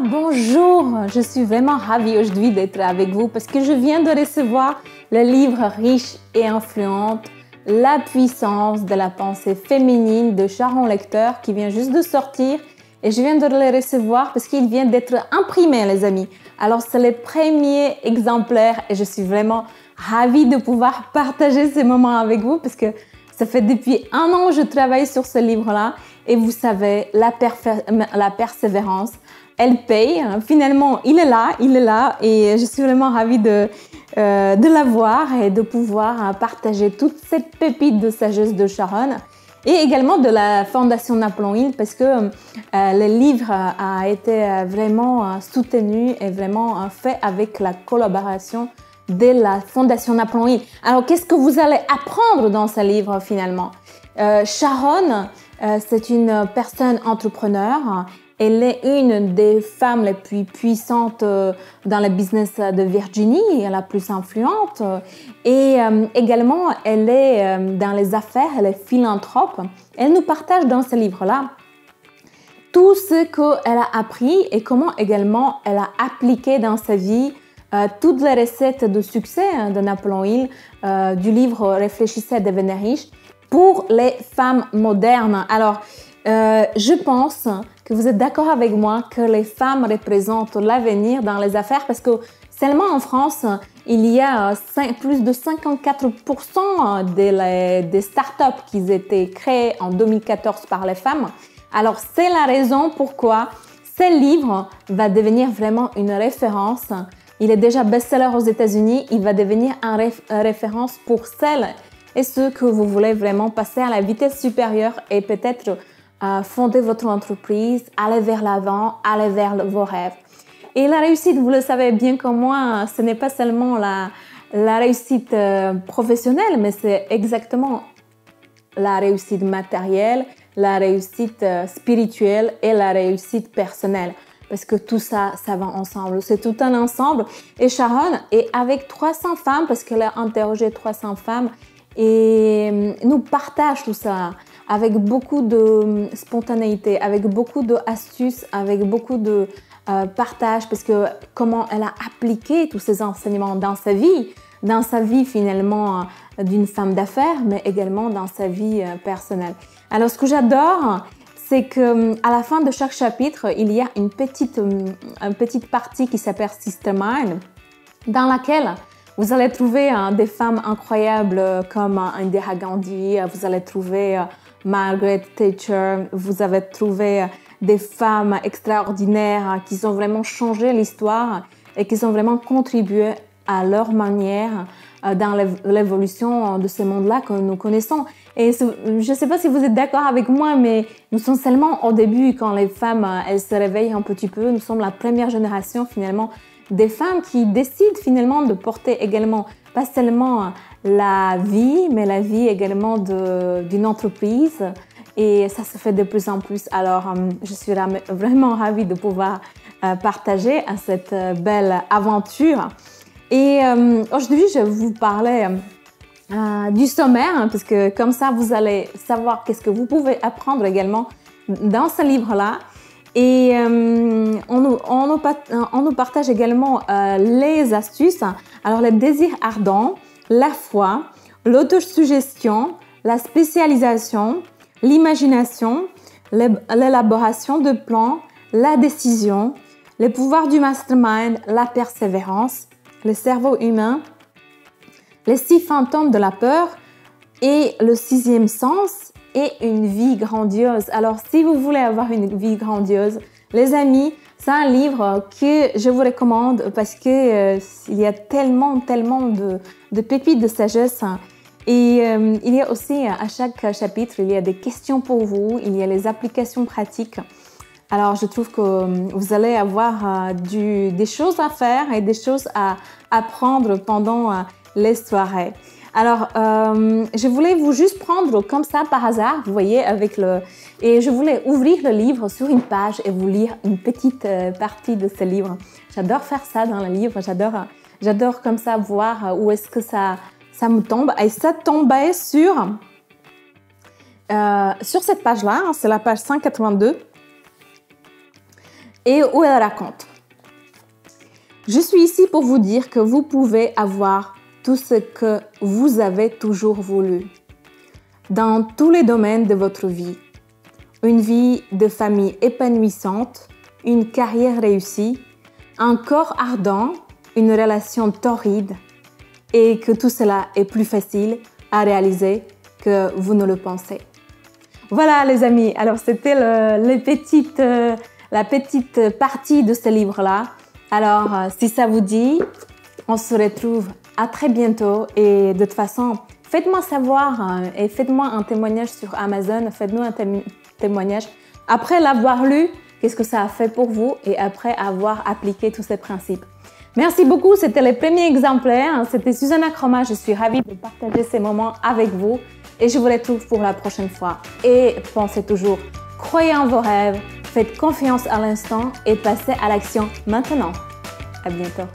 Bonjour, je suis vraiment ravie aujourd'hui d'être avec vous parce que je viens de recevoir le livre riche et influente La puissance de la pensée féminine de Sharon Lechter qui vient juste de sortir et je viens de le recevoir parce qu'il vient d'être imprimé les amis. Alors c'est le premier exemplaire et je suis vraiment ravie de pouvoir partager ces moments avec vous parce que ça fait depuis 1 an que je travaille sur ce livre-là et vous savez, la persévérance, elle paye. Finalement, il est là et je suis vraiment ravie de l'avoir et de pouvoir partager toute cette pépite de sagesse de Sharon et également de la Fondation Napoléon Hill parce que le livre a été vraiment soutenu et vraiment fait avec la collaboration de la Fondation Napoléon Hill. Alors, qu'est-ce que vous allez apprendre dans ce livre finalement? Sharon, c'est une personne entrepreneur. Elle est une des femmes les plus puissantes dans le business de Virginie, la plus influente. Et également, elle est dans les affaires, elle est philanthrope. Elle nous partage dans ce livre-là tout ce qu'elle a appris et comment également elle a appliqué dans sa vie toutes les recettes de succès de Napoléon Hill, du livre Réfléchissez, devenez riche, pour les femmes modernes. Alors, je pense que vous êtes d'accord avec moi que les femmes représentent l'avenir dans les affaires parce que seulement en France, il y a plus de 54% des startups qui ont été créées en 2014 par les femmes. Alors, c'est la raison pourquoi ce livre va devenir vraiment une référence. Il est déjà best-seller aux États-Unis. Il va devenir une référence pour celles et ceux que vous voulez vraiment passer à la vitesse supérieure et peut-être fonder votre entreprise, aller vers l'avant, aller vers vos rêves. Et la réussite, vous le savez bien comme moi, ce n'est pas seulement la réussite professionnelle, mais c'est exactement la réussite matérielle, la réussite spirituelle et la réussite personnelle. Parce que tout ça, ça va ensemble. C'est tout un ensemble. Et Sharon est avec 300 femmes, parce qu'elle a interrogé 300 femmes, et nous partage tout ça avec beaucoup de spontanéité, avec beaucoup d'astuces, avec beaucoup de partage, parce que comment elle a appliqué tous ces enseignements dans sa vie finalement d'une femme d'affaires, mais également dans sa vie personnelle. Alors ce que j'adore, c'est qu'à la fin de chaque chapitre, il y a une petite partie qui s'appelle Sister Mind, dans laquelle vous allez trouver des femmes incroyables comme Indira Gandhi, vous allez trouver Margaret Thatcher, vous allez trouver des femmes extraordinaires qui ont vraiment changé l'histoire et qui ont vraiment contribué à leur manière dans l'évolution de ce monde-là que nous connaissons. Et je ne sais pas si vous êtes d'accord avec moi, mais nous sommes seulement au début quand les femmes elles se réveillent un petit peu. Nous sommes la première génération finalement des femmes qui décident finalement de porter également pas seulement la vie, mais la vie également d'une entreprise. Et ça se fait de plus en plus. Alors, je suis vraiment ravie de pouvoir partager cette belle aventure. Et aujourd'hui, je vais vous parler du sommaire, parce que comme ça, vous allez savoir qu'est-ce que vous pouvez apprendre également dans ce livre-là. Et on nous partage également les astuces. Alors, le désir ardent, la foi, l'autosuggestion, la spécialisation, l'imagination, l'élaboration de plans, la décision, le pouvoir du mastermind, la persévérance, le cerveau humain, les 6 fantômes de la peur et le 6e sens et une vie grandiose. Alors, si vous voulez avoir une vie grandiose, les amis, c'est un livre que je vous recommande parce que il y a tellement de pépites de sagesse. Et il y a aussi, à chaque chapitre, il y a des questions pour vous, il y a les applications pratiques. Alors, je trouve que vous allez avoir des choses à faire et des choses à apprendre pendant les soirées. Alors, je voulais vous juste prendre comme ça par hasard, vous voyez, et je voulais ouvrir le livre sur une page et vous lire une petite partie de ce livre. J'adore faire ça dans le livre, j'adore comme ça voir où est-ce que ça me tombe. Et ça tombait sur cette page-là, c'est la page 182. et où elle raconte: je suis ici pour vous dire que vous pouvez avoir tout ce que vous avez toujours voulu dans tous les domaines de votre vie. Une vie de famille épanouissante, une carrière réussie, un corps ardent, une relation torride, et que tout cela est plus facile à réaliser que vous ne le pensez. Voilà les amis, alors c'était la petite partie de ce livre-là. Alors si ça vous dit, on se retrouve à très bientôt et de toute façon, faites-moi savoir et faites-moi un témoignage sur Amazon, faites-nous un témoignage après l'avoir lu, qu'est-ce que ça a fait pour vous et après avoir appliqué tous ces principes. Merci beaucoup, c'était les premiers exemplaires. C'était Susanna Chroma, je suis ravie de partager ces moments avec vous et je vous retrouve pour la prochaine fois. Et pensez toujours, croyez en vos rêves, faites confiance à l'instant et passez à l'action maintenant. À bientôt.